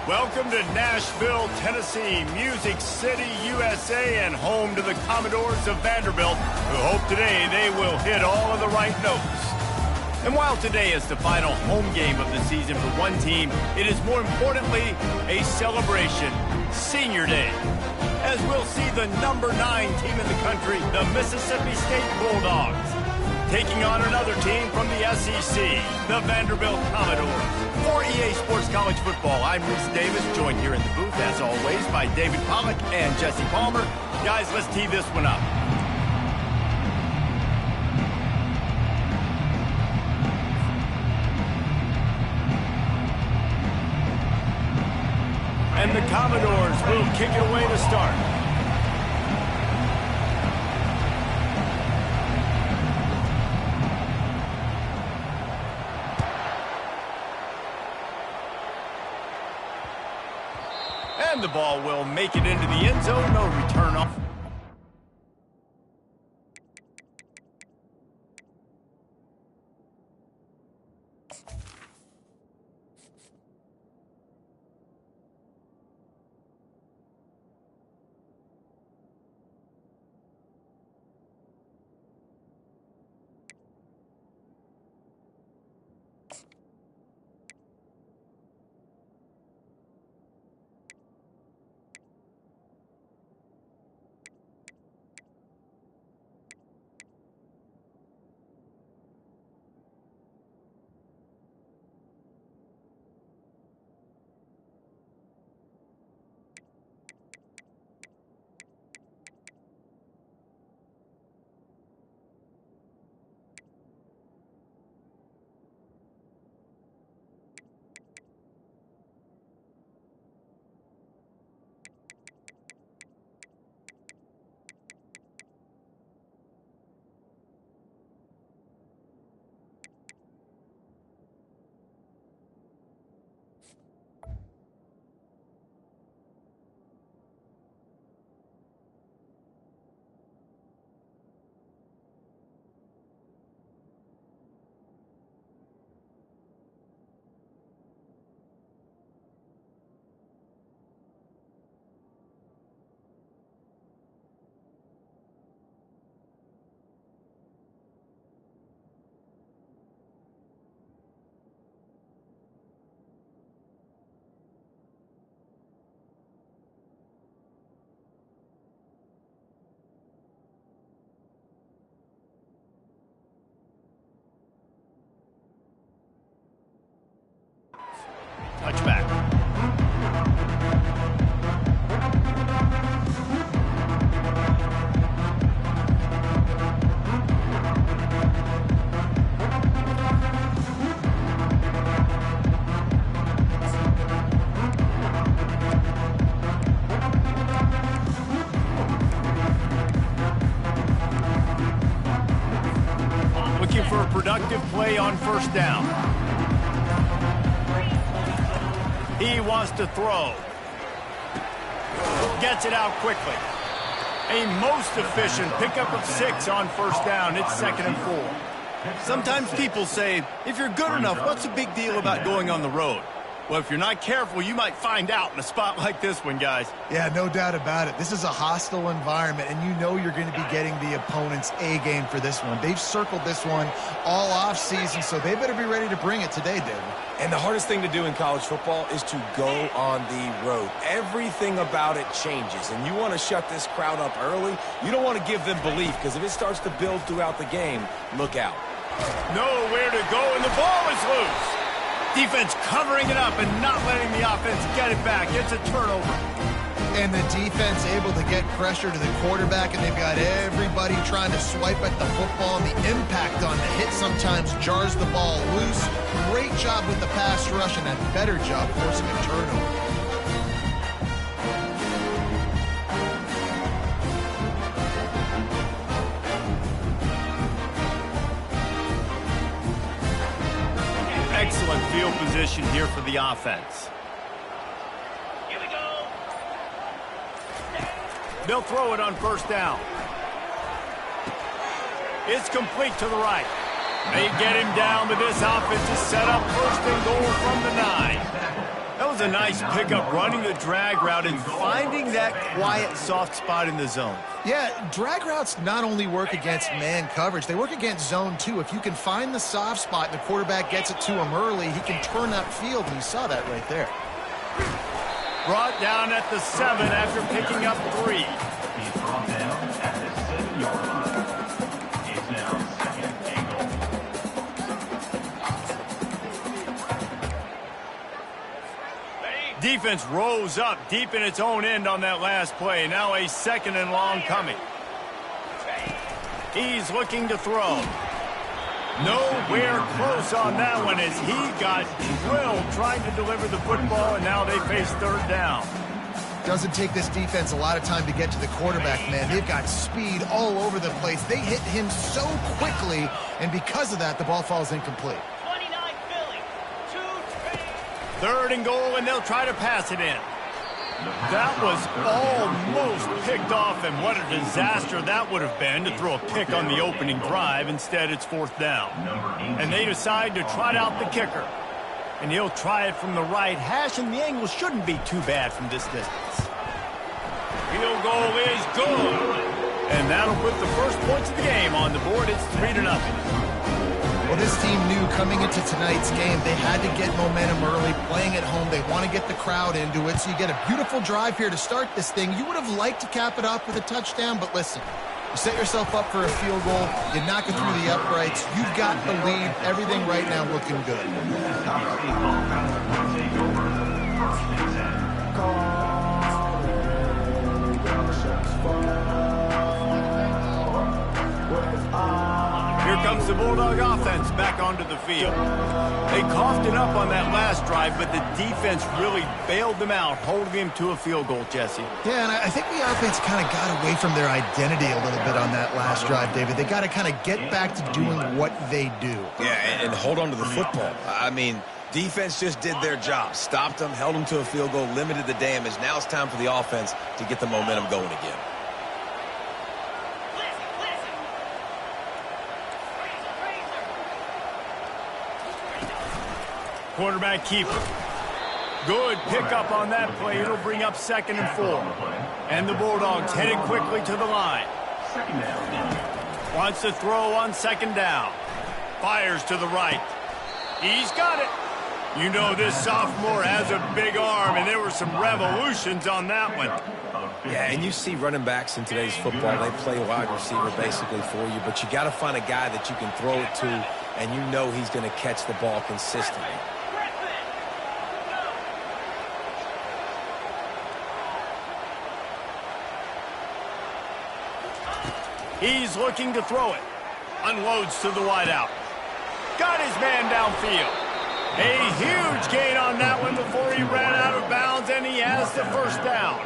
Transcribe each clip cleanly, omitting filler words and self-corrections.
Welcome to Nashville, Tennessee, Music City, USA, and home to the Commodores of Vanderbilt, who hope today they will hit all of the right notes. And while today is the final home game of the season for one team, it is more importantly a celebration, Senior Day, as we'll see the number 9 team in the country, the Mississippi State Bulldogs, taking on another team from the SEC, the Vanderbilt Commodores. For EA Sports College Football, I'm Reese Davis, joined here in the booth, as always, by David Pollack and Jesse Palmer. Guys, let's tee this one up. And the Commodores will kick it away to start. And the ball will make it into the end zone. No return off. Touchback. Looking for a productive play on first down. He wants to throw. Gets it out quickly. A most efficient pickup of 6 on first down. It's 2nd and 4. Sometimes people say, if you're good enough, what's the big deal about going on the road? Well, if you're not careful, you might find out in a spot like this one, guys. Yeah, no doubt about it. This is a hostile environment, and you know you're going to be getting the opponent's A-game for this one. They've circled this one all off-season, so they better be ready to bring it today, David. And the hardest thing to do in college football is to go on the road. Everything about it changes, and you want to shut this crowd up early. You don't want to give them belief, because if it starts to build throughout the game, look out. Nowhere to go, and the ball is loose. Defense covering it up and not letting the offense get it back. It's a turnover. And the defense able to get pressure to the quarterback, and they've got everybody trying to swipe at the football, and the impact on the hit sometimes jars the ball loose. Great job with the pass rush, and a better job forcing a turnover. Excellent field position here for the offense. Here we go. They'll throw it on first down. It's complete to the right. They get him down, but this offense is set up 1st and goal from the 9. That was a nice pickup running the drag route and finding that quiet, soft spot in the zone. Yeah, drag routes not only work against man coverage, they work against zone too. If you can find the soft spot and the quarterback gets it to him early, he can turn that field, and you saw that right there. Brought down at the 7 after picking up 3. He's brought down at the 7-yard line. He's now second and goal. Defense rose up deep in its own end on that last play. Now a 2nd and long coming. He's looking to throw. Nowhere close on that one as he got drilled trying to deliver the football, and now they face 3rd down. Doesn't take this defense a lot of time to get to the quarterback, man. They've got speed all over the place. They hit him so quickly, and because of that, the ball falls incomplete. 29 Philly. 2 3rd and goal, and they'll try to pass it in. That was almost picked off, and what a disaster that would have been to throw a pick on the opening drive. Instead, it's 4th down. And they decide to trot out the kicker. And he'll try it from the right hash, and the angle shouldn't be too bad from this distance. Field goal is good. And that'll put the first points of the game on the board. It's 3-0. Well, this team knew coming into tonight's game they had to get momentum early, playing at home. They want to get the crowd into it, so you get a beautiful drive here to start this thing. You would have liked to cap it off with a touchdown, but listen, you set yourself up for a field goal, you knock it through the uprights, you've got the lead, everything right now looking good. Here comes the Bulldog offense back onto the field. They coughed it up on that last drive, but the defense really bailed them out, holding him to a field goal, Jesse. Yeah, and I think the offense kind of got away from their identity a little bit on that last drive, David. They got to kind of get back to doing what they do. Yeah, and hold on to the football. I mean, defense just did their job. Stopped them, held them to a field goal, limited the damage. Now it's time for the offense to get the momentum going again. Quarterback keeper. Good pickup on that play. It'll bring up 2nd and 4. And the Bulldogs headed quickly to the line. Second down. Wants to throw on 2nd down. Fires to the right. He's got it. You know this sophomore has a big arm, and there were some revolutions on that one. Yeah, and you see running backs in today's football, they play wide receiver basically for you, but you got to find a guy that you can throw it to, and you know he's going to catch the ball consistently. He's looking to throw it. Unloads to the wideout. Got his man downfield. A huge gain on that one before he ran out of bounds, and he has the 1st down.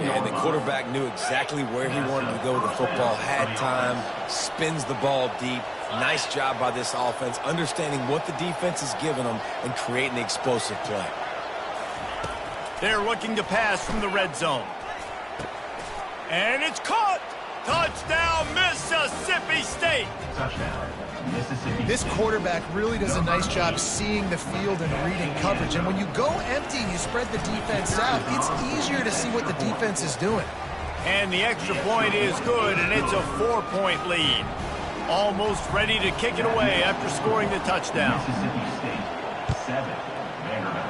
Yeah, and the quarterback knew exactly where he wanted to go with the football, had time, spins the ball deep. Nice job by this offense, understanding what the defense is giving them and creating the explosive play. They're looking to pass from the red zone. And it's caught! Touchdown, Mississippi State! Touchdown, Mississippi. This quarterback really does a nice job seeing the field and reading coverage. And when you go empty and you spread the defense out, it's easier to see what the defense is doing. And the extra point is good, and it's a 4-point lead. Almost ready to kick it away after scoring the touchdown. Mississippi State, 7. Vanderbilt,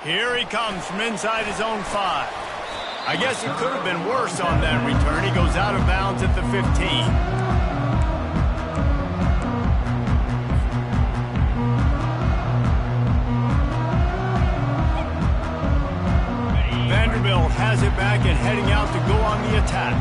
3. Here he comes from inside his own 5. I guess it could have been worse on that return. He goes out of bounds at the 15. Vanderbilt has it back and heading out to go on the attack.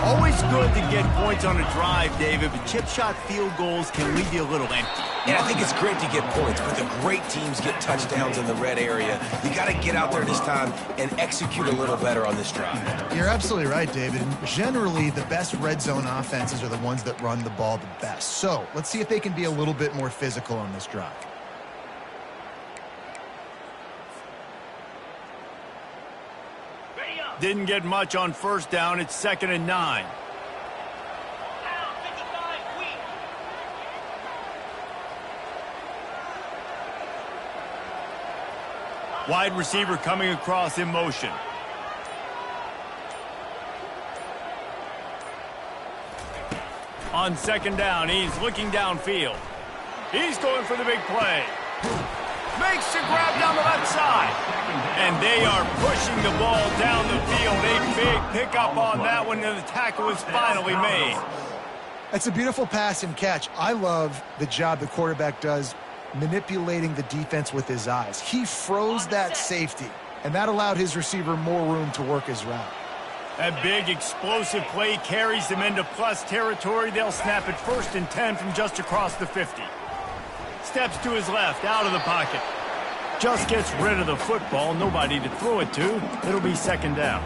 Always good to get points on a drive, David, but chip shot field goals can leave you a little empty. Yeah, I think it's great to get points, but the great teams get touchdowns in the red area. You got to get out there this time and execute a little better on this drive. You're absolutely right, David. And generally, the best red zone offenses are the ones that run the ball the best. So let's see if they can be a little bit more physical on this drive. Didn't get much on 1st down. It's 2nd and 9. Wide receiver coming across in motion. On second down, he's looking downfield. He's going for the big play. Makes the grab down the left side. And they are pushing the ball down the field. A big pickup on that one, and the tackle is finally made. That's a beautiful pass and catch. I love the job the quarterback does manipulating the defense with his eyes. He froze that safety, and that allowed his receiver more room to work his route. That big explosive play carries them into plus territory. They'll snap it 1st and 10 from just across the 50. Steps to his left, out of the pocket. Just gets rid of the football. Nobody to throw it to. It'll be 2nd down.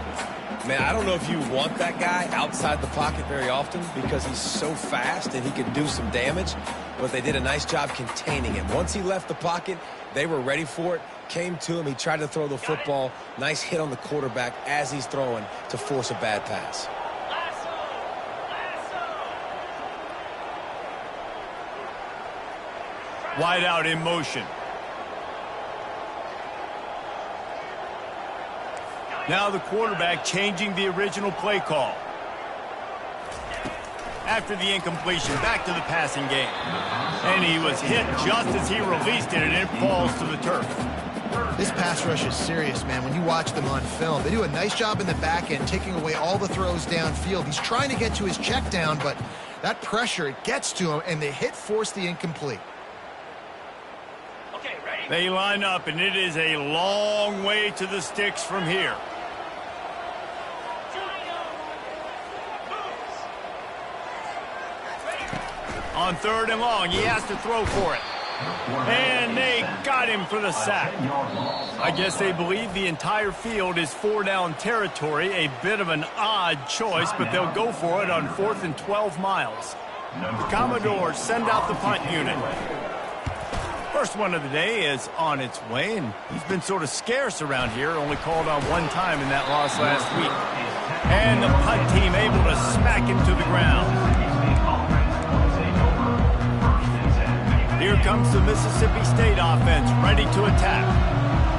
Man, I don't know if you want that guy outside the pocket very often because he's so fast and he can do some damage, but they did a nice job containing him. Once he left the pocket, they were ready for it, came to him, he tried to throw the football. Nice hit on the quarterback as he's throwing to force a bad pass. Wide out in motion. Now the quarterback changing the original play call. After the incompletion, back to the passing game. And he was hit just as he released it, and it falls to the turf. This pass rush is serious, man. When you watch them on film, they do a nice job in the back end, taking away all the throws downfield. He's trying to get to his check down, but that pressure, it gets to him, and the hit forced the incomplete. Okay, ready? They line up, and it is a long way to the sticks from here. On 3rd and long, he has to throw for it. And they got him for the sack. I guess they believe the entire field is 4-down territory. A bit of an odd choice, but they'll go for it on 4th and 12 miles. The Commodores send out the punt unit. First one of the day is on its way, and he's been sort of scarce around here, only called on 1 time in that loss last week. And the punt team able to smack him to the ground. Here comes the Mississippi State offense, ready to attack.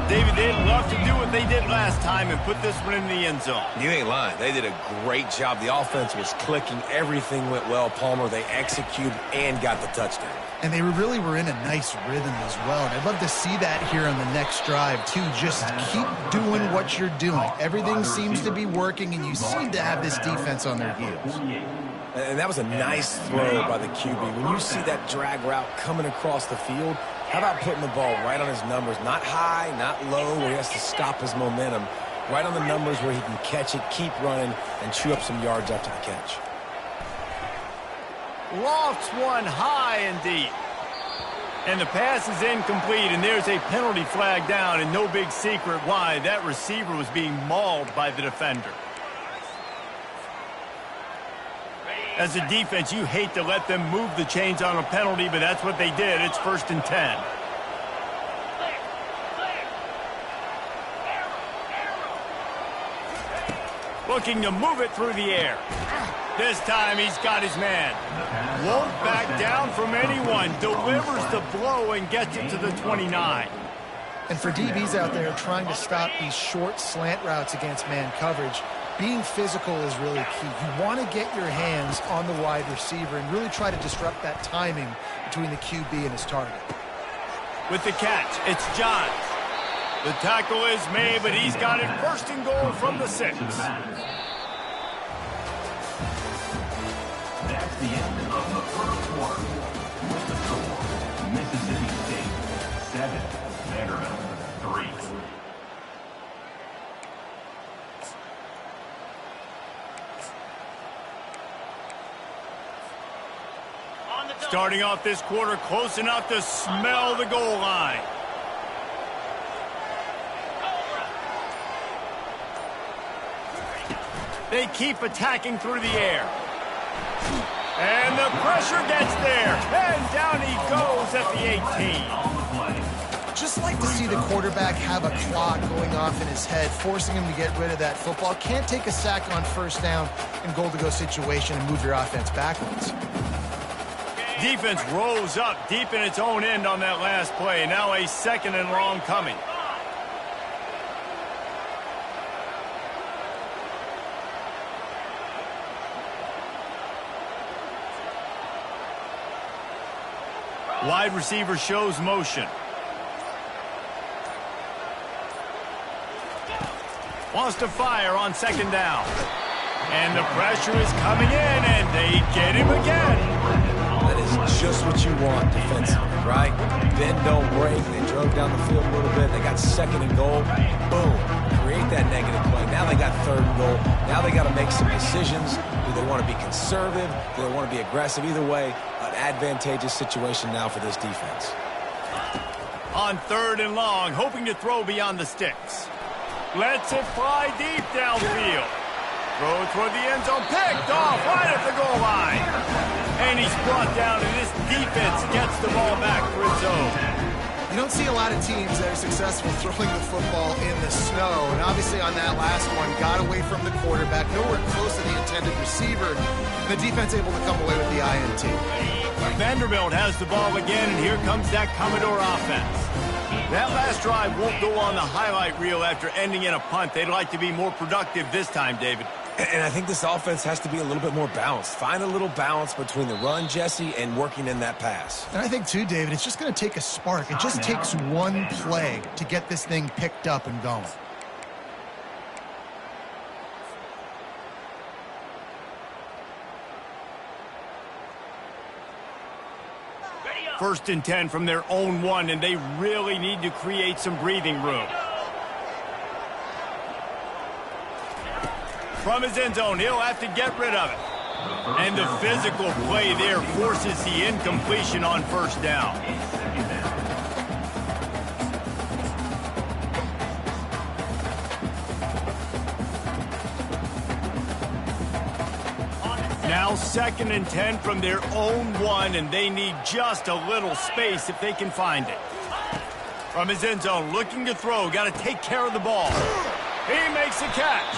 David, they'd love to do what they did last time and put this one in the end zone. You ain't lying. They did a great job. The offense was clicking. Everything went well, Palmer. They executed and got the touchdown. And they really were in a nice rhythm as well. And I'd love to see that here on the next drive, too. Just keep doing what you're doing. Everything seems to be working, and you seem to have this defense on their heels. And that was a nice throw by the QB. When you see that drag route coming across the field, how about putting the ball right on his numbers? Not high, not low, where he has to stop his momentum. Right on the numbers where he can catch it, keep running, and chew up some yards after the catch. Lofts one high and deep. And the pass is incomplete, and there's a penalty flag down, and no big secret why. That receiver was being mauled by the defender. As a defense, you hate to let them move the chains on a penalty, but that's what they did. It's 1st and 10. Looking to move it through the air. This time he's got his man. Won't back down from anyone. Delivers the blow and gets it to the 29. And for DBs out there trying to stop these short slant routes against man coverage, being physical is really key. You want to get your hands on the wide receiver and really try to disrupt that timing between the QB and his target. With the catch, it's Johns. The tackle is made, but he's got it 1st and goal from the 6. That's the end of the first quarter. With the score, Mississippi State 7, Vanderbilt 3. Starting off this quarter close enough to smell the goal line. They keep attacking through the air. And the pressure gets there. And down he goes at the 18. Just like to see the quarterback have a clock going off in his head, forcing him to get rid of that football. Can't take a sack on 1st down in goal-to-go situation and move your offense backwards. Defense rose up deep in its own end on that last play. Now a 2nd and long coming. Wide receiver shows motion. Wants to fire on second down. And the pressure is coming in, and they get him again. That is just what you want defensively, right? Bend, don't break. They drove down the field a little bit. They got second and goal. Boom. Create that negative play. Now they got third and goal. Now they got to make some decisions. Do they want to be conservative? Do they want to be aggressive? Either way, an advantageous situation now for this defense. On third and long, hoping to throw beyond the sticks. Lets it fly deep downfield. Throw toward the end zone, picked off right at the goal line. And he's brought down, and this defense gets the ball back for its own. You don't see a lot of teams that are successful throwing the football in the snow. And obviously on that last one, got away from the quarterback, nowhere close to the intended receiver. And the defense able to come away with the INT. Vanderbilt has the ball again, and here comes that Commodore offense. That last drive won't go on the highlight reel after ending in a punt. They'd like to be more productive this time, David. And I think this offense has to be a little bit more balanced. Find a little balance between the run, Jesse, and working in that pass. And I think, too, David, it's just going to take a spark. It just takes one play to get this thing picked up and going. First and 10 from their own 1, and they really need to create some breathing room. From his end zone, he'll have to get rid of it. And the physical play there forces the incompletion on first down. Now second and 10 from their own 1, and they need just a little space if they can find it. From his end zone, looking to throw, got to take care of the ball. He makes a catch.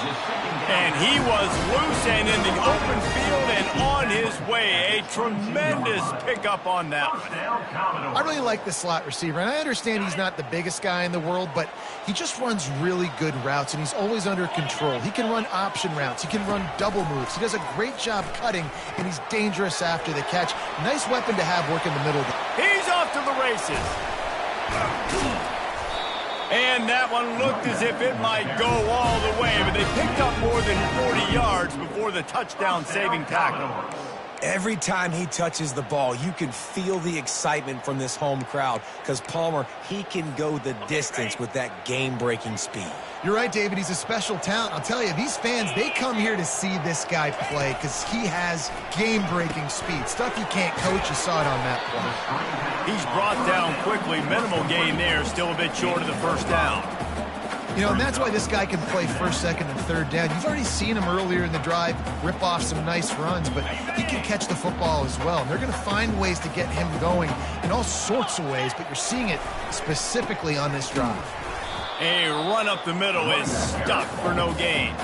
And he was loose and in the open field and on his way. A tremendous pickup on that one. I really like the slot receiver, and I understand he's not the biggest guy in the world, but he just runs really good routes, and he's always under control. He can run option routes. He can run double moves. He does a great job cutting, and he's dangerous after the catch. Nice weapon to have work in the middle. He's off to the races. And that one looked as if it might go all the way, but they picked up more than 40 yards before the touchdown-saving tackle. Every time he touches the ball, you can feel the excitement from this home crowd because Palmer, he can go the distance with that game-breaking speed. You're right, David. He's a special talent. I'll tell you, these fans, they come here to see this guy play because he has game-breaking speed. Stuff you can't coach. You saw it on that play. He's brought down quickly. Minimal gain there. Still a bit short of the first down. You know, and that's why this guy can play first, second, and third down. You've already seen him earlier in the drive rip off some nice runs, but he can catch the football as well. And they're going to find ways to get him going in all sorts of ways, but you're seeing it specifically on this drive. A run up the middle is stuck for no gain.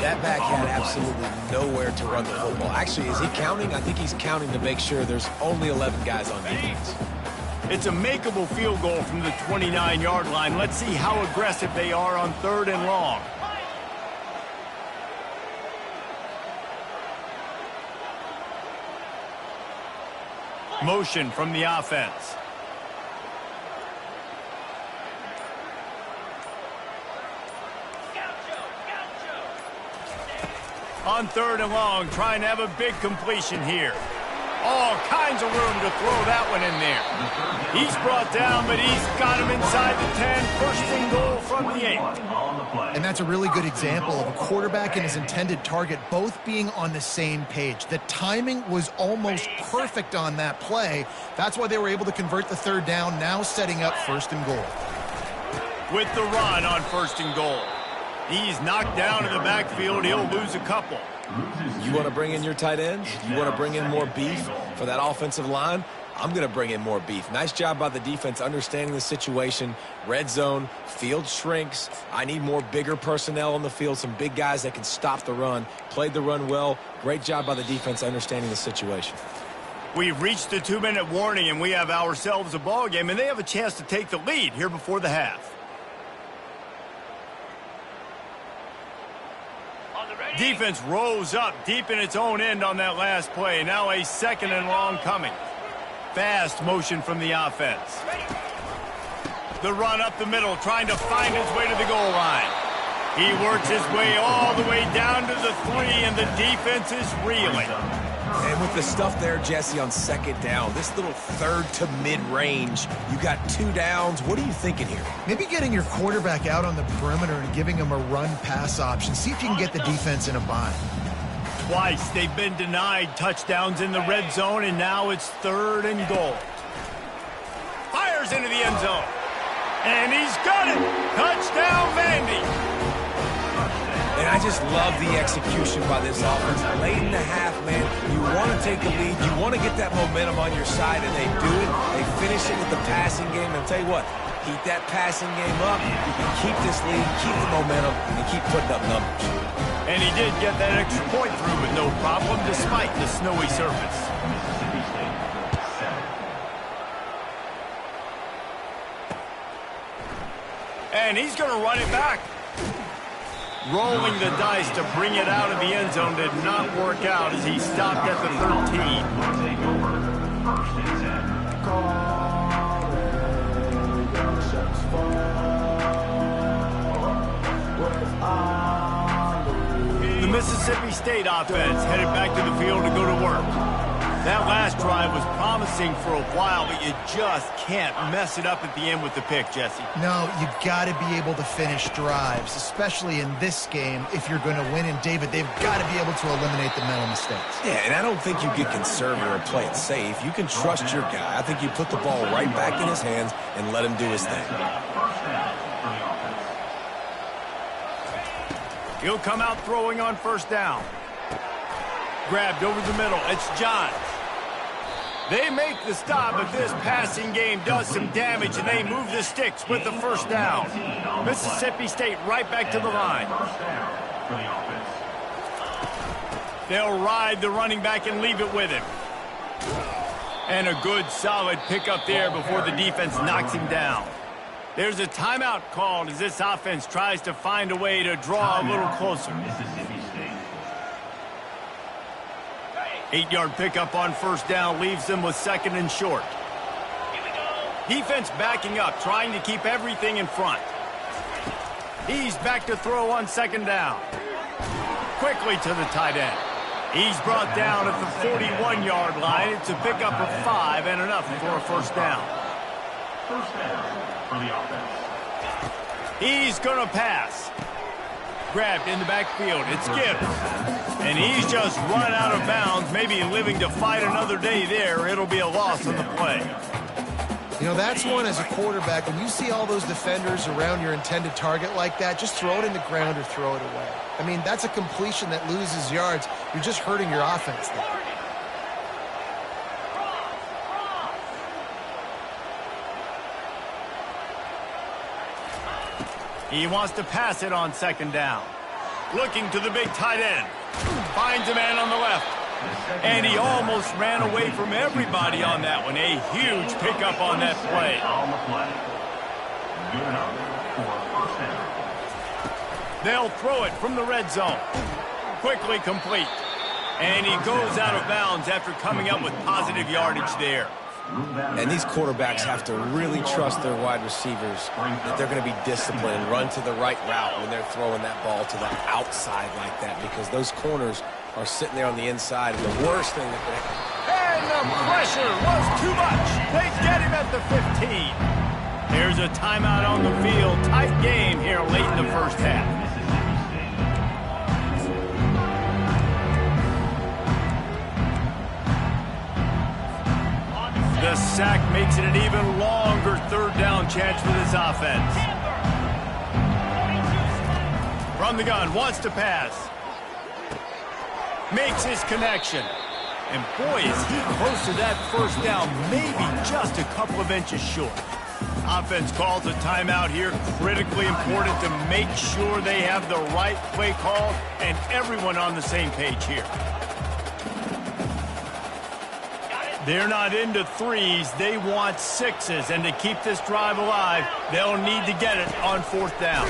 That back had absolutely nowhere to run the football. Actually, is he counting? I think he's counting to make sure there's only 11 guys on defense. It's a makeable field goal from the 29-yard line. Let's see how aggressive they are on third and long. Motion from the offense. On third and long, trying to have a big completion here. All kinds of room to throw that one in there. He's brought down, but he's got him inside the 10. First and goal from the 8. And that's a really good example of a quarterback and his intended target both being on the same page. The timing was almost perfect on that play. That's why they were able to convert the third down, now setting up first and goal. With the run on first and goal. He's knocked down in the backfield. He'll lose a couple. You want to bring in your tight ends? You want to bring in more beef for that offensive line? I'm going to bring in more beef. Nice job by the defense understanding the situation. Red zone, field shrinks. I need more bigger personnel on the field, some big guys that can stop the run. Played the run well. Great job by the defense understanding the situation. We've reached the 2-minute warning, and we have ourselves a ball game, and they have a chance to take the lead here before the half. Defense rose up deep in its own end on that last play. Now a second and long coming. Fast motion from the offense. The run up the middle, trying to find his way to the goal line. He works his way all the way down to the 3, and the defense is reeling. And with the stuff there, Jesse, on second down, this little third to mid-range, you got 2 downs. What are you thinking here? Maybe getting your quarterback out on the perimeter and giving him a run-pass option. See if you can get the defense in a bind. Twice they've been denied touchdowns in the red zone, and now it's 3rd and goal. Fires into the end zone. And he's got it. Touchdown, Vandy. And I just love the execution by this offense. Late in the half, man, you want to take the lead. You want to get that momentum on your side, and they do it. They finish it with the passing game. And I'll tell you what, keep that passing game up. You can keep this lead, keep the momentum, and keep putting up numbers. And he did get that extra point through with no problem, despite the snowy surface. Mississippi State, 7. And he's going to run it back. Rolling the dice to bring it out of the end zone did not work out as he stopped at the 13. Will take over 1st and 10. The Mississippi State offense headed back to the field to go to work. That last drive was promising for a while, but you just can't mess it up at the end with the pick, Jesse. No, you got to be able to finish drives, especially in this game if you're going to win. And, David, they've got to be able to eliminate the mental mistakes. Yeah, and I don't think you get conservative or play it safe. You can trust your guy. I think you put the ball right back in his hands and let him do his thing. 1st down for the offense. He'll come out throwing on 1st down. Grabbed over the middle. It's Johns. They make the stop, but this passing game does some damage, and they move the sticks with the 1st down. Mississippi State right back to the line. 1st down for the offense. They'll ride the running back and leave it with him. And a good, solid pickup there before the defense knocks him down. There's a timeout called as this offense tries to find a way to draw a little closer. Mississippi State. 8-yard pickup on 1st down leaves them with 2nd and short. Defense backing up, trying to keep everything in front. He's back to throw on 2nd down. Quickly to the tight end. He's brought down at the 41-yard line. It's a pickup of 5 and enough for a 1st down. 1st down for the offense. He's going to pass. Grabbed in the backfield. It's Gibbs. And he's just run out of bounds, maybe living to fight another day there. It'll be a loss on the play. You know, that's one as a quarterback. When you see all those defenders around your intended target like that, just throw it in the ground or throw it away. I mean, that's a completion that loses yards. You're just hurting your offense there. He wants to pass it on 2nd down. Looking to the big tight end. Finds a man on the left. And he almost ran away from everybody on that one. A huge pickup on that play. On the play. Good enough for 1st down. They'll throw it from the red zone. Quickly complete. And he goes out of bounds after coming up with positive yardage there. And these quarterbacks have to really trust their wide receivers that they're going to be disciplined and run to the right route when they're throwing that ball to the outside like that, because those corners are sitting there on the inside, and the worst thing that could happen. And the pressure was too much. They get him at the 15. There's a timeout on the field. Tight game here late in the 1st half. The sack makes it an even longer 3rd down chance for this offense. From the gun, wants to pass. Makes his connection. And boy, is he close to that 1st down, maybe just a couple of inches short. Offense calls a timeout here, critically important to make sure they have the right play call and everyone on the same page here. They're not into 3s, they want 6s, and to keep this drive alive, they'll need to get it on 4th down.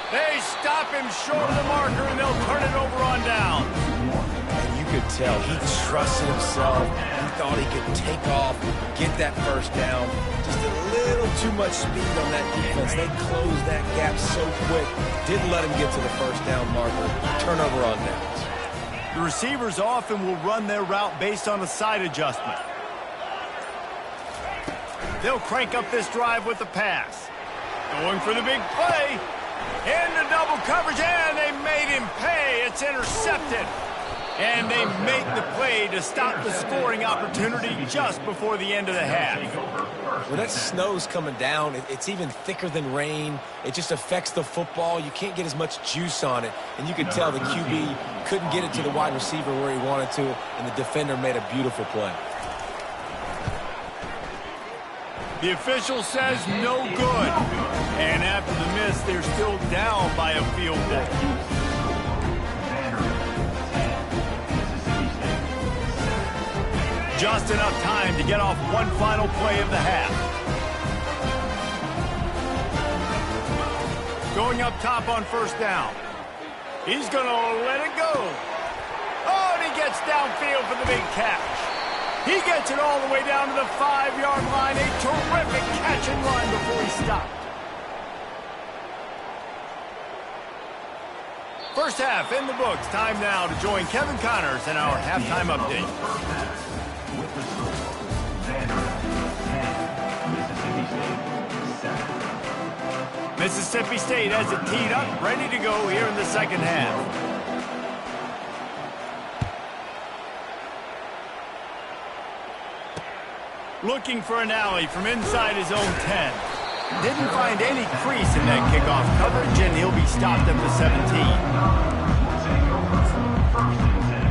They stop him short of the marker, and they'll turn it over on down. And you could could tell he trusted himself. He thought he could take off, get that first down. Just a little too much speed on that defense. They closed that gap so quick. Didn't let him get to the first down marker. Turnover on downs. The receivers often will run their route based on a side adjustment. They'll crank up this drive with the pass. Going for the big play. Into double coverage, and they made him pay. It's intercepted. And they make the play to stop the scoring opportunity just before the end of the half. Well, that snow's coming down. It's even thicker than rain. It just affects the football. You can't get as much juice on it. And you can tell the QB couldn't get it to the wide receiver where he wanted to, and the defender made a beautiful play. The official says no good. And after the miss, they're still down by a field goal. Just enough time to get off one final play of the half. Going up top on first down. He's going to let it go. Oh, and he gets downfield for the big catch. He gets it all the way down to the 5-yard line. A terrific catch and run before he stopped. First half in the books. Time now to join Kevin Connors in our halftime update. With the score, Vanderbilt 10, Mississippi State 7. Mississippi State has it teed up, ready to go here in the second half. Looking for an alley from inside his own 10. Didn't find any crease in that kickoff coverage, and he'll be stopped at the 17. Take over. First and 10.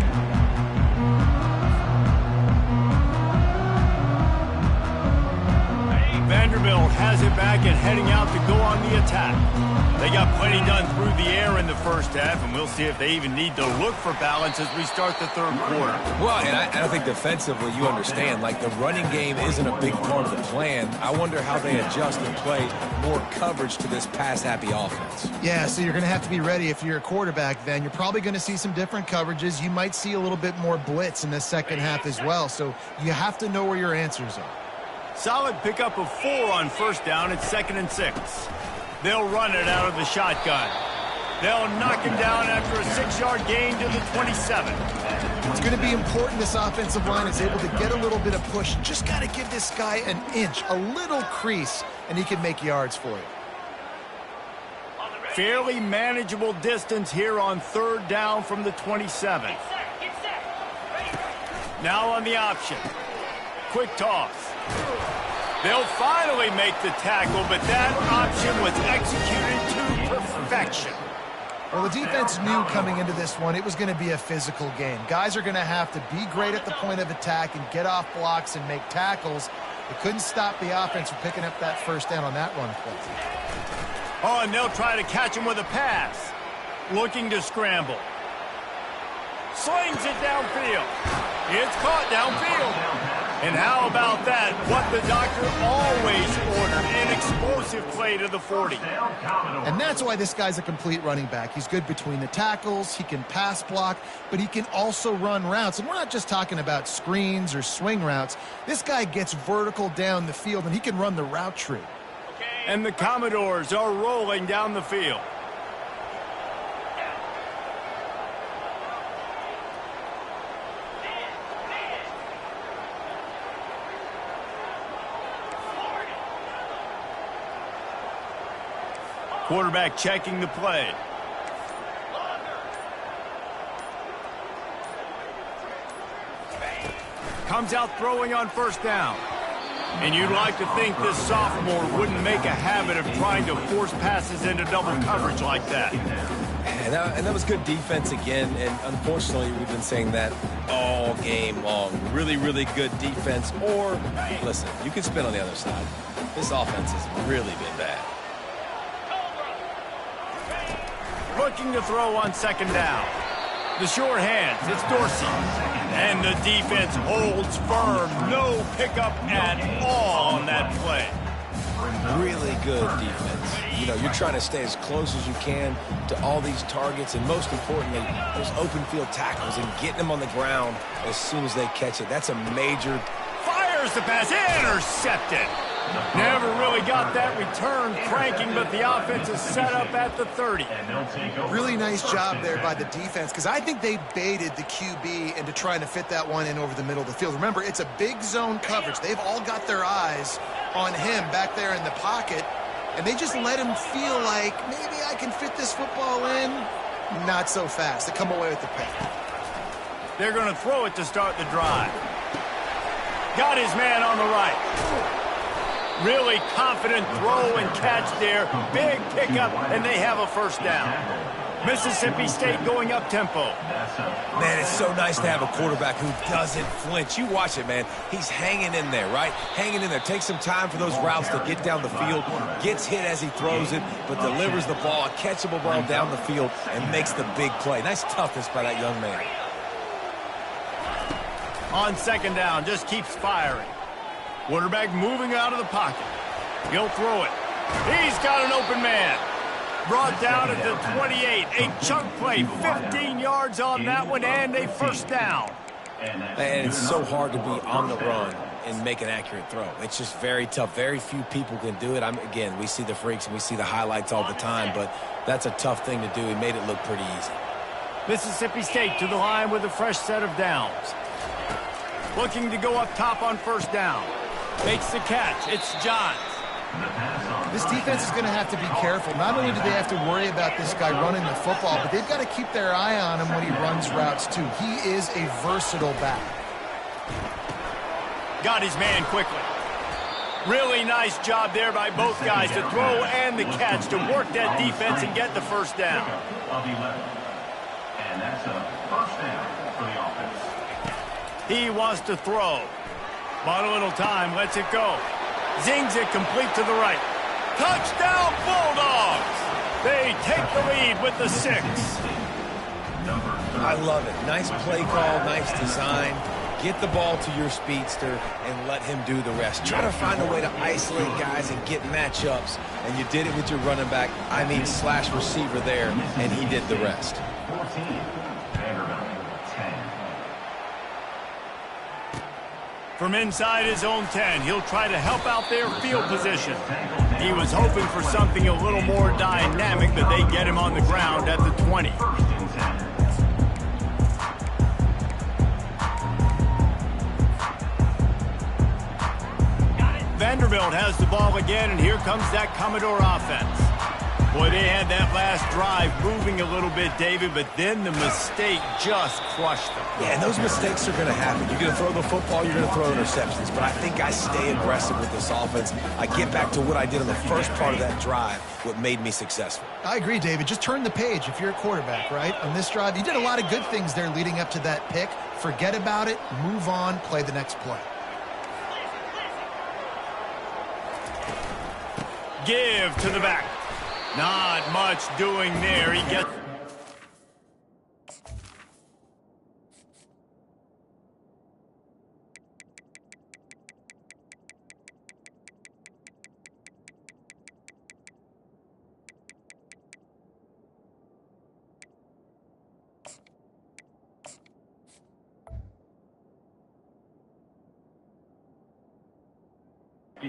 Vanderbilt has it back and heading out to go on the attack. They got plenty done through the air in the first half, and we'll see if they even need to look for balance as we start the third quarter. Well, and I think defensively, you understand, like the running game isn't a big part of the plan. I wonder how they adjust and play more coverage to this pass-happy offense. Yeah, so you're going to have to be ready if you're a quarterback then. You're probably going to see some different coverages. You might see a little bit more blitz in the second half as well, so you have to know where your answers are. Solid pickup of 4 on first down. It's 2nd and 6. They'll run it out of the shotgun. They'll knock him down after a 6-yard gain to the 27. It's going to be important this offensive line is able to get a little bit of push. Just got to give this guy an inch, a little crease, and he can make yards for you. Fairly manageable distance here on third down from the 27. Now on the option. Quick toss. They'll finally make the tackle, but that option was executed to perfection. Well, the defense knew coming into this one it was going to be a physical game. Guys are going to have to be great at the point of attack and get off blocks and make tackles. They couldn't stop the offense from picking up that first down on that run play. Oh, and they'll try to catch him with a pass. Looking to scramble. Slings it downfield. It's caught downfield. And how about that? What the doctor always ordered, an explosive play to the 40. And that's why this guy's a complete running back. He's good between the tackles, he can pass block, but he can also run routes. And we're not just talking about screens or swing routes. This guy gets vertical down the field, and he can run the route tree. And the Commodores are rolling down the field. Quarterback checking the play. Comes out throwing on first down. And you'd like to think this sophomore wouldn't make a habit of trying to force passes into double coverage like that. And that was good defense again, and unfortunately we've been saying that all game long. Really, really good defense, or, listen, you can spin on the other side. This offense has really been bad. Looking to throw on second down. The sure hands, it's Dorsey. And the defense holds firm. No pickup at all on that play. really good defense. You know, you're trying to stay as close as you can to all these targets, and most importantly, those open field tackles and getting them on the ground as soon as they catch it. That's a major... Fires the pass, intercepted. Never really got that return cranking, but the offense is set up at the 30. Really nice job there by the defense, because I think they baited the QB into trying to fit that one in over the middle of the field. Remember, it's a big zone coverage. They've all got their eyes on him back there in the pocket, and they just let him feel like, maybe I can fit this football in. Not so fast. They come away with the pick. They're going to throw it to start the drive. Got his man on the right. Really confident throw and catch there. Big pickup, and they have a first down. Mississippi State going up-tempo. Man, it's so nice to have a quarterback who doesn't flinch. You watch it, man. He's hanging in there, right? Hanging in there. Takes some time for those routes to get down the field. Gets hit as he throws it, but delivers the ball, a catchable ball down the field, and makes the big play. Nice toughness by that young man. On second down, just keeps firing. Quarterback moving out of the pocket. He'll throw it. He's got an open man. Brought down at the 28. A chunk play, 15 yards on that one, and a first down. And it's so hard to be on the run and make an accurate throw. It's just very tough. Very few people can do it. Again, we see the freaks and we see the highlights all the time, but that's a tough thing to do. He made it look pretty easy. Mississippi State to the line with a fresh set of downs. Looking to go up top on first down. Makes the catch. It's Johns. This defense is going to have to be careful. Not only do they have to worry about this guy running the football, but they've got to keep their eye on him when he runs routes, too. He is a versatile back. Got his man quickly. Really nice job there by both guys to throw and the catch to work that defense and get the first down. And that's a first down for the offense. He wants to throw. Bought a little time, lets it go. Zings it complete to the right. Touchdown, Bulldogs! They take the lead with the 6. I love it. Nice play call, nice design. Get the ball to your speedster and let him do the rest. Try to find a way to isolate guys and get matchups, and you did it with your running back, slash receiver there, and he did the rest. 14, Vanderbilt, 10. From inside his own 10, he'll try to help out their field position. He was hoping for something a little more dynamic, but they get him on the ground at the 20. Vanderbilt has the ball again, and here comes that Commodore offense. Boy, they had that last drive moving a little bit, David, but then the mistake just crushed them. Yeah, and those mistakes are going to happen. You're going to throw the football, you're going to throw interceptions, but I think I stay aggressive with this offense. I get back to what I did in the first part of that drive, what made me successful. I agree, David. Just turn the page if you're a quarterback, right? On this drive, you did a lot of good things there leading up to that pick. Forget about it, move on, play the next play. Give to the back. Not much doing there. He gets...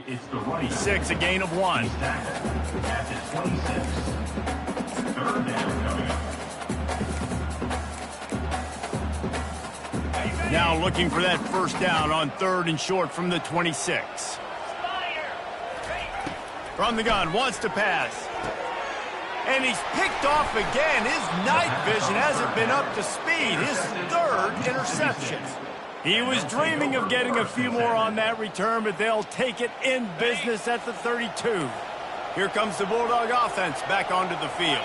It's the running 6, a gain of 1. At the 26. Third down coming up. Now looking for that first down on 3rd and short from the 26. From the gun, wants to pass. And he's picked off again. His night vision hasn't been up to speed. His 3rd interception. He was dreaming of getting a few more on that return, but they'll take it in business at the 32. Here comes the Bulldog offense back onto the field.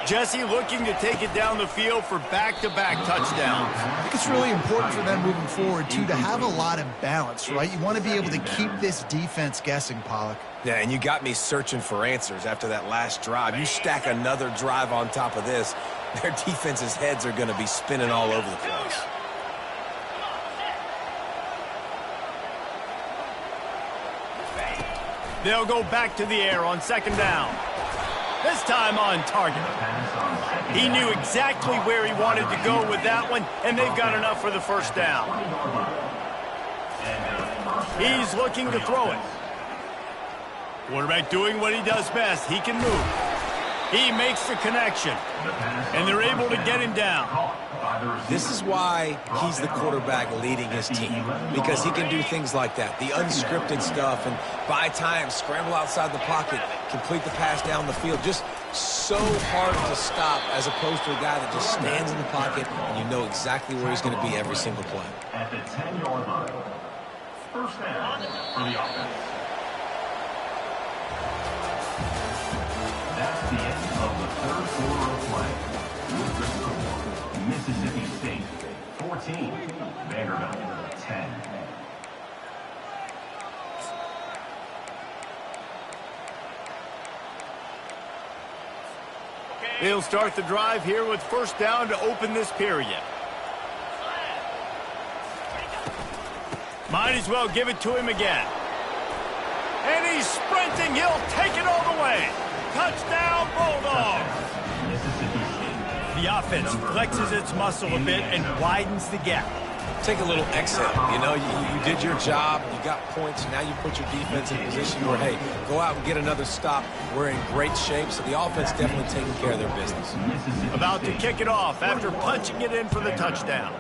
Jesse looking to take it down the field for back-to-back touchdowns. I think it's really important for them moving forward, too, to have a lot of balance, right? You want to be able to keep this defense guessing, Pollock. Yeah, and you got me searching for answers after that last drive. You stack another drive on top of this, their defense's heads are going to be spinning all over the place. They'll go back to the air on second down. This time on target. He knew exactly where he wanted to go with that one, and they've got enough for the first down. He's looking to throw it. Quarterback doing what he does best. He can move. He makes the connection, and they're able to get him down. This is why he's the quarterback leading his team, because he can do things like that, the unscripted stuff, and buy time, scramble outside the pocket, complete the pass down the field. Just so hard to stop as opposed to a guy that just stands in the pocket and you know exactly where he's going to be every single play. At the 10-yard line, first down for the offense. That's the end of the third quarter of play. With the score, Mississippi State 14, Vanderbilt 10. They'll start the drive here with first down to open this period. Might as well give it to him again. And he's sprinting. He'll take it all the way. Touchdown, Bulldogs. The offense flexes its muscle a bit and widens the gap. Take a little exhale. You know, you did your job. You got points. Now you put your defense in position where, hey, go out and get another stop. We're in great shape, so the offense definitely taking care of their business. About to kick it off after punching it in for the touchdown.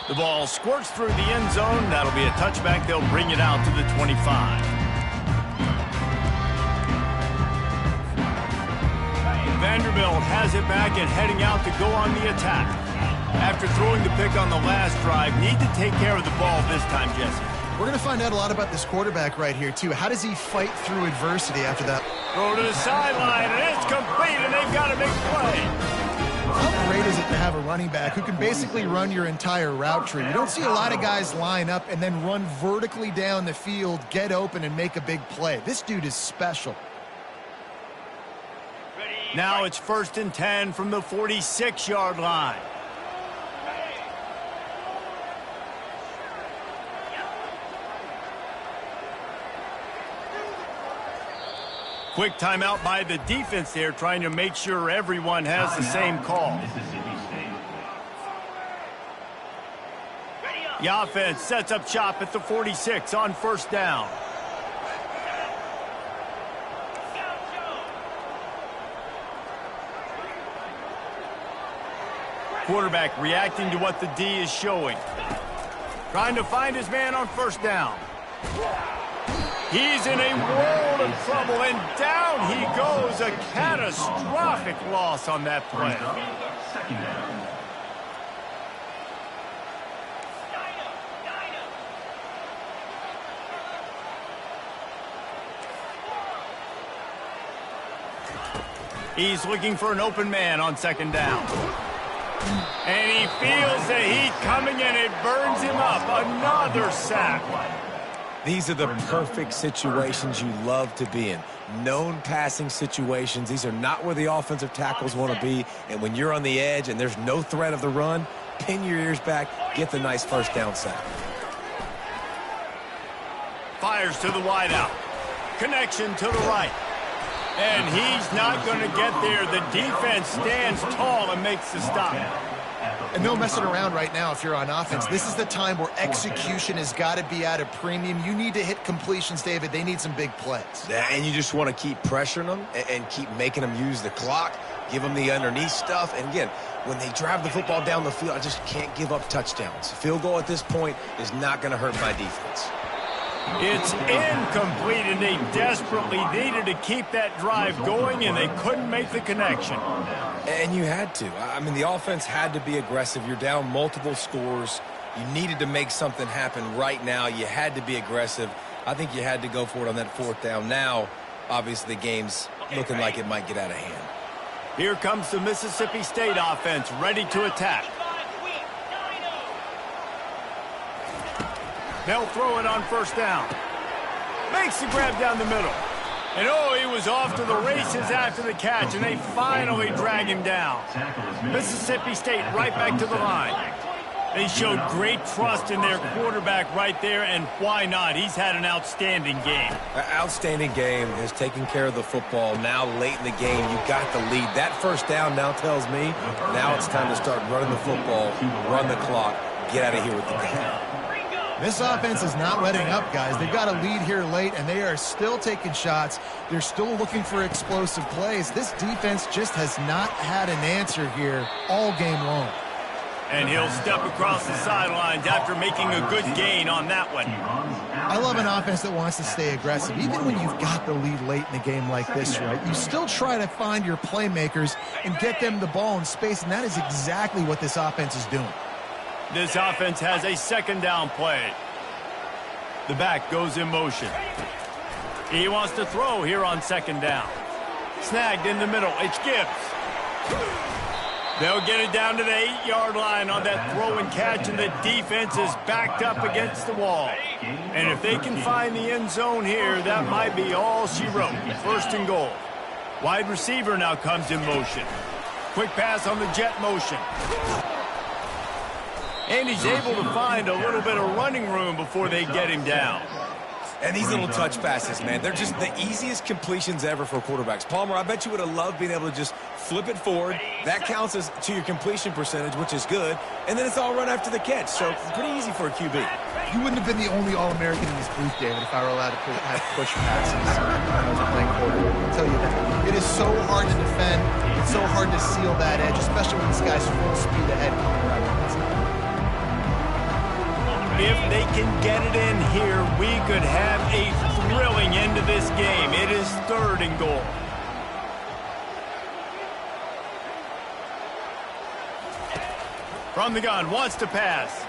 The ball squirts through the end zone. That'll be a touchback. They'll bring it out to the 25. Vanderbilt has it back and heading out to go on the attack. After throwing the pick on the last drive, need to take care of the ball this time, Jesse. We're going to find out a lot about this quarterback right here, too. How does he fight through adversity after that? Throw to the sideline, and it's complete, and they've got a big play. How great is it to have a running back who can basically run your entire route tree? You don't see a lot of guys line up and then run vertically down the field, get open, and make a big play. This dude is special. Now it's 1st and 10 from the 46-yard line. Quick timeout by the defense there, trying to make sure everyone has the same call. The offense sets up shop at the 46 on first down. Quarterback reacting to what the D is showing. Trying to find his man on first down. He's in a world of trouble, and down he goes. A catastrophic loss on that play. He's looking for an open man on second down. And he feels the heat coming, and it burns him up. Another sack. These are the perfect situations you love to be in. Known passing situations. These are not where the offensive tackles want to be. And when you're on the edge and there's no threat of the run, pin your ears back, get the nice first down sack. Fires to the wideout. Connection to the right. And he's not going to get there. The defense stands tall and makes the stop. And no messing around right now if you're on offense. This is the time where execution has got to be at a premium. You need to hit completions, David. They need some big plays. Yeah, and you just want to keep pressuring them and keep making them use the clock, give them the underneath stuff. And again, when they drive the football down the field, I just can't give up touchdowns. Field goal at this point is not going to hurt my defense. It's incomplete, and they desperately needed to keep that drive going, and they couldn't make the connection. And you had to. I mean, the offense had to be aggressive. You're down multiple scores. You needed to make something happen right now. You had to be aggressive. I think you had to go for it on that fourth down. Now, obviously, the game's looking like it might get out of hand. Here comes the Mississippi State offense, ready to attack. They'll throw it on first down. Makes the grab down the middle. And oh, he was off to the races after the catch, and they finally drag him down. Mississippi State right back to the line. They showed great trust in their quarterback right there, and why not? He's had an outstanding game. An outstanding game, has taken care of the football. Now late in the game, you got the lead. That first down now tells me now it's time to start running the football, run the clock, get out of here with the game. This offense is not letting up, guys. They've got a lead here late, and they are still taking shots. They're still looking for explosive plays. This defense just has not had an answer here all game long. And he'll step across the sidelines after making a good gain on that one. I love an offense that wants to stay aggressive. Even when you've got the lead late in a game like this, right, you still try to find your playmakers and get them the ball in space, and that is exactly what this offense is doing. This offense has a second down play. The back goes in motion. He wants to throw here on second down. Snagged in the middle. It's Gibbs. They'll get it down to the 8-yard line on that throw and catch, and the defense is backed up against the wall. And if they can find the end zone here, that might be all she wrote. First and goal. Wide receiver now comes in motion. Quick pass on the jet motion. And he's able to find a little bit of running room before they get him down. And these little touch passes, man, they're just the easiest completions ever for quarterbacks. Palmer, I bet you would have loved being able to just flip it forward. That counts as to your completion percentage, which is good. And then it's all run after the catch, so pretty easy for a QB. You wouldn't have been the only All-American in this booth, David, if I were allowed to have push passes when I was playing quarterback. I'll tell you that. It is so hard to defend. It's so hard to seal that edge, especially when this guy's full speed ahead coming right on. If they can get it in here, we could have a thrilling end to this game. It is third and goal. From the gun, wants to pass.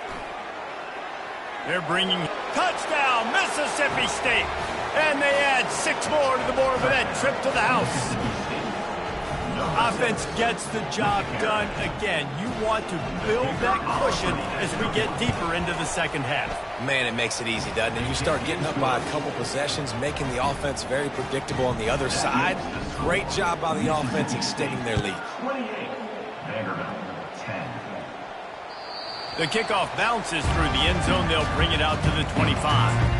They're bringing touchdown, Mississippi State. And they add 6 more to the board for that trip to the house. Offense gets the job done again. You want to build that cushion as we get deeper into the second half. Man, it makes it easy, doesn't it? You start getting up by a couple possessions, making the offense very predictable on the other side. Great job by the offense extending their lead. 28, Vanderbilt, 10. The kickoff bounces through the end zone. They'll bring it out to the 25.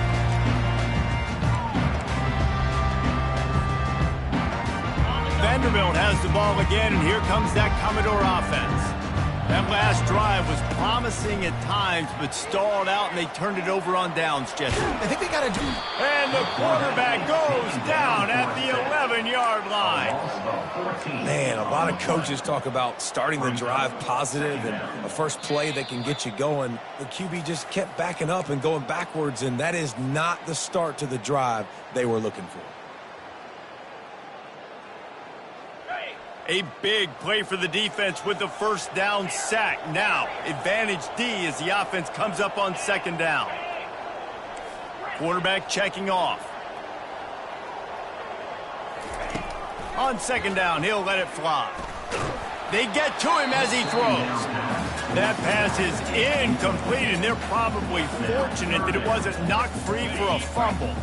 Vanderbilt has the ball again, and here comes that Commodore offense. That last drive was promising at times, but stalled out, and they turned it over on downs, Jesse. I think they got to do... And the quarterback goes down at the 11-yard line. Man, a lot of coaches talk about starting the drive positive and a first play that can get you going. The QB just kept backing up and going backwards, and that is not the start to the drive they were looking for. A big play for the defense with the first down sack. Now, advantage D as the offense comes up on second down. Quarterback checking off. On second down, he'll let it fly. They get to him as he throws. That pass is incomplete, and they're probably fortunate that it wasn't knocked free for a fumble.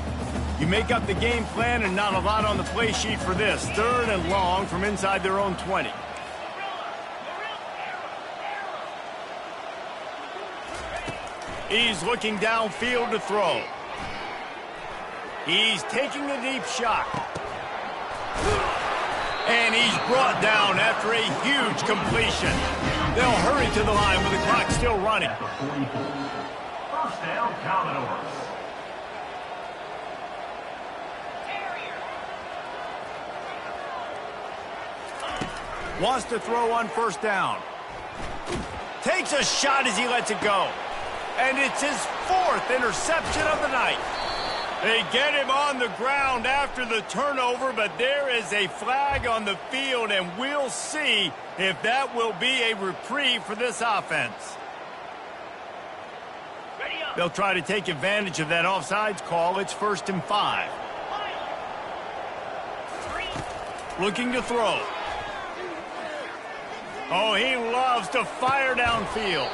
You make up the game plan, and not a lot on the play sheet for this. Third and long from inside their own 20. He's looking downfield to throw. He's taking a deep shot. And he's brought down after a huge completion. They'll hurry to the line with the clock still running. First down, Commodores. Wants to throw on first down. Takes a shot as he lets it go. And it's his 4th interception of the night. They get him on the ground after the turnover, but there is a flag on the field, and we'll see if that will be a reprieve for this offense. They'll try to take advantage of that offsides call. It's 1st and 5. Looking to throw. Oh, he loves to fire downfield.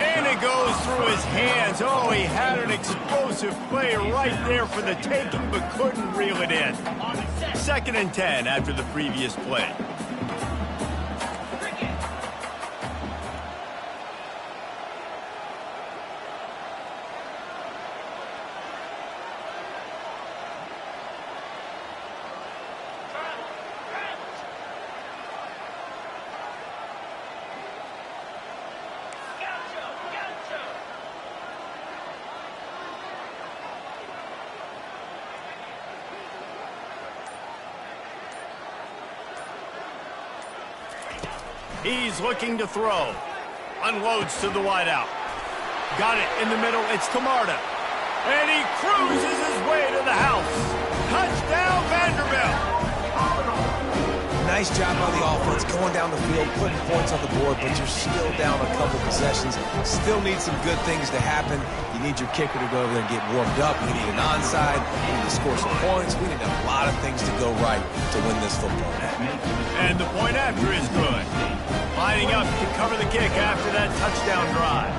And it goes through his hands. Oh, he had an explosive play right there for the taking, but couldn't reel it in. 2nd and 10 after the previous play. He's looking to throw. Unloads to the wideout. Got it in the middle. It's Camarda. And he cruises his way to the house. Touchdown, Vanderbilt. Nice job by the offense going down the field, putting points on the board, but you're still down a couple possessions. Still need some good things to happen. You need your kicker to go over there and get warmed up. We need an onside. We need to score some points. We need a lot of things to go right to win this football game. And the point after is good. Lining up to cover the kick after that touchdown drive.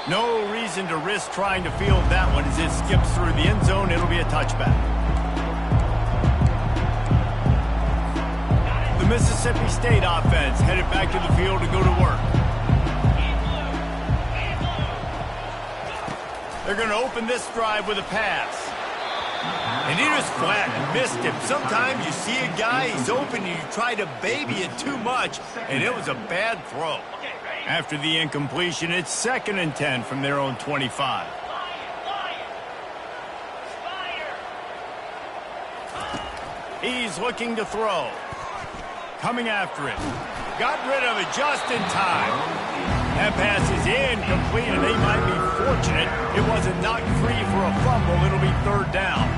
No reason to risk trying to field that one as it skips through the end zone. It'll be a touchback. The Mississippi State offense headed back to the field to go to work. They're going to open this drive with a pass. And he just flat missed him. Sometimes you see a guy, he's open, and you try to baby it too much, and it was a bad throw. After the incompletion, it's 2nd and 10 from their own 25. He's looking to throw. Coming after it. Got rid of it just in time. That pass is incomplete, and they might be fortunate it wasn't knocked free for a fumble. It'll be 3rd down.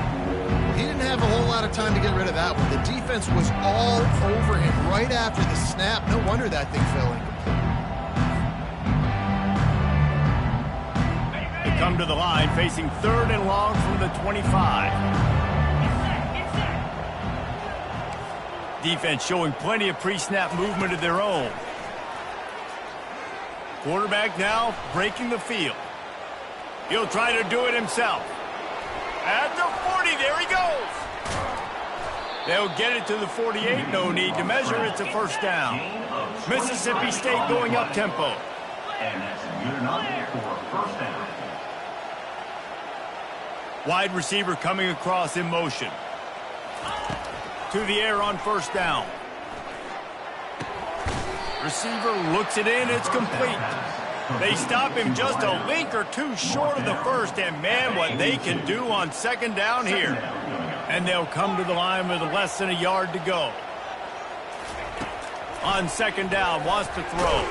He didn't have a whole lot of time to get rid of that one. The defense was all over him right after the snap. No wonder that thing fell incomplete. They come to the line facing 3rd and long from the 25. Defense showing plenty of pre-snap movement of their own. Quarterback now breaking the field. He'll try to do it himself. At the 40, there he goes. They'll get it to the 48, no need to measure. It's a 1st down. Mississippi State going up tempo. And that's good enough for a 1st down. Wide receiver coming across in motion. To the air on 1st down. Receiver looks it in. It's complete. They stop him just a link or two short of the 1st, and man, what they can do on 2nd down here. And they'll come to the line with less than a yard to go. On 2nd down, wants to throw.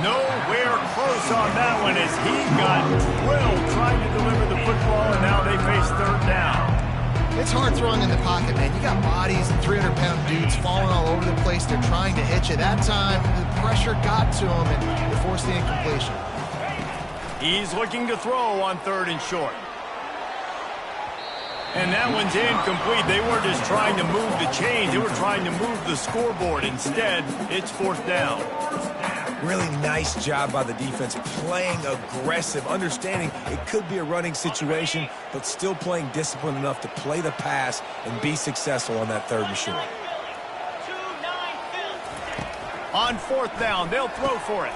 Nowhere close on that one as he got drilled trying to deliver the football, and now they face 3rd down. It's hard throwing in the pocket, man. You got bodies and 300-pound dudes falling all over the place. They're trying to hit you. That time, the pressure got to him, and they forced the incompletion. He's looking to throw on 3rd and short. And that one's incomplete. They weren't just trying to move the chains. They were trying to move the scoreboard. Instead, it's 4th down. Really nice job by the defense, playing aggressive, understanding it could be a running situation, but still playing disciplined enough to play the pass and be successful on that 3rd and short. On 4th down, they'll throw for it.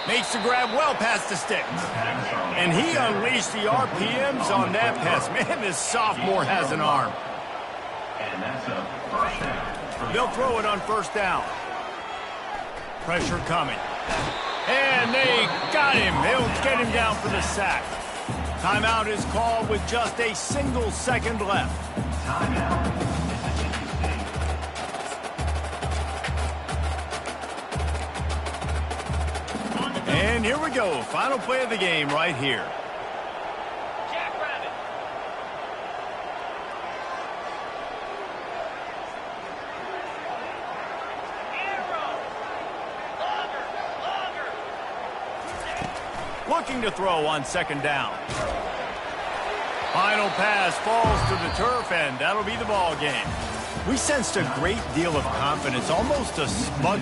Makes the grab well past the sticks. And he unleashed the RPMs on that pass. Man, this sophomore has an arm. And that's a 1st down. They'll throw it on 1st down. Pressure coming. And they got him. They'll get him down for the sack. Timeout is called with just a single second left. Timeout. And here we go. Final play of the game right here. Looking to throw on 2nd down. Final pass falls to the turf, and that'll be the ball game. We sensed a great deal of confidence, almost a smug